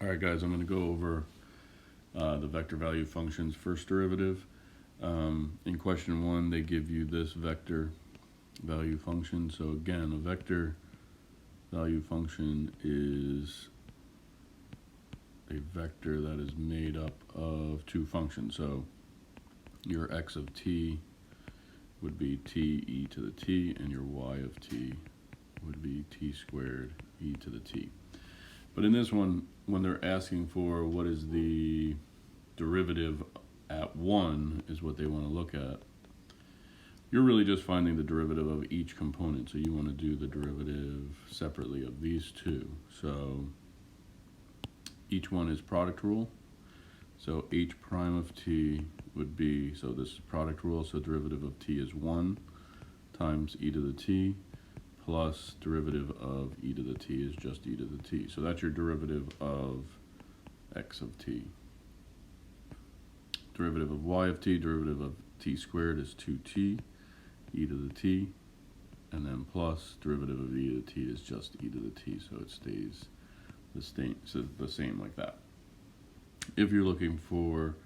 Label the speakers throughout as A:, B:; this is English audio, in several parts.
A: Alright guys, I'm going to go over the vector value function's first derivative. In question 1, they give you this vector value function. So again, a vector value function is a vector that is made up of two functions. So your x of t would be t e to the t, and your y of t would be t squared e to the t. But in this one, when they're asking for what is the derivative at 1 is what they want to look at, you're really just finding the derivative of each component. So you want to do the derivative separately of these two. So each one is product rule. So h prime of t would be, so this is product rule, so derivative of t is 1 times e to the t, plus derivative of e to the t is just e to the t. So that's your derivative of x of t. Derivative of y of t, derivative of t squared is 2t, e to the t, and then plus derivative of e to the t is just e to the t, so it stays the same like that. If you're looking for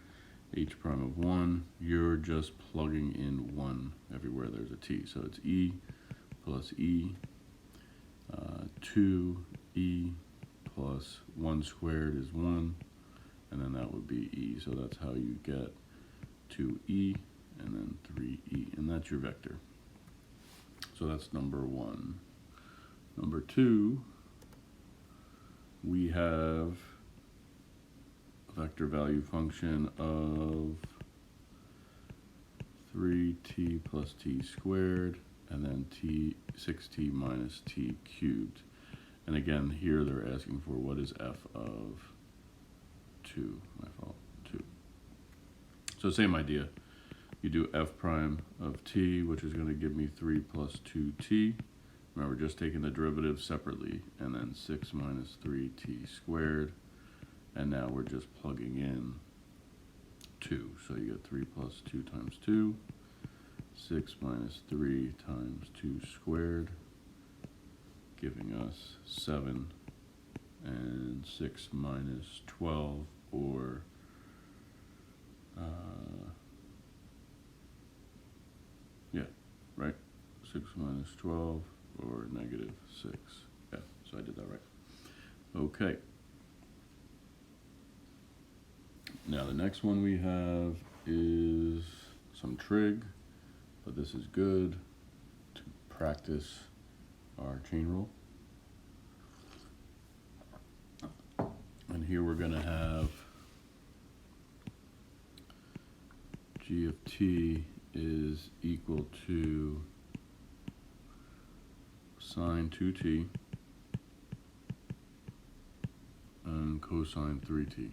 A: h prime of 1, you're just plugging in 1 everywhere there's a t. So it's e plus e, 2e plus 1 squared is 1, and then that would be e. So that's how you get 2e and then 3e, and that's your vector. So that's number 1. Number 2, we have a vector value function of 3t plus t squared, and then 6t minus t cubed. And again, here they're asking for what is f of 2. My fault, 2. So same idea. You do f prime of t, which is going to give me 3 plus 2t. Remember, just taking the derivative separately, and then 6 minus 3t squared. And now we're just plugging in 2. So you get 3 plus 2 times 2. 6 minus 3 times 2 squared, giving us 7, and 6 minus 12, or yeah, right? 6 minus 12, or negative 6. Yeah, so I did that right. Okay. Now the next one we have is some trig, but this is good to practice our chain rule. And here we're going to have g of t is equal to sine 2t and cosine 3t.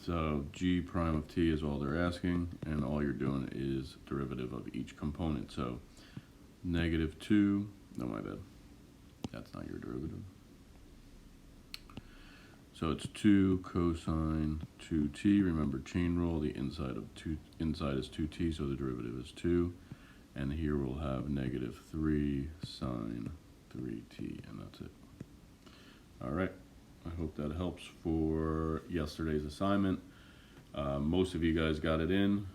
A: So g prime of t is all they're asking, and all you're doing is derivative of each component. So negative 2, no, my bad, that's not your derivative. So it's 2 cosine 2t. Remember chain rule, the inside is 2t, so the derivative is 2. And here we'll have negative 3 sine 3t, and that's it. All right. I hope that helps for yesterday's assignment. Most of you guys got it in.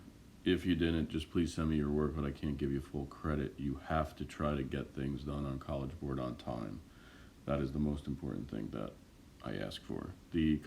A: If you didn't, just please send me your work, but I can't give you full credit. You have to try to get things done on College Board on time. That is the most important thing that I ask for. The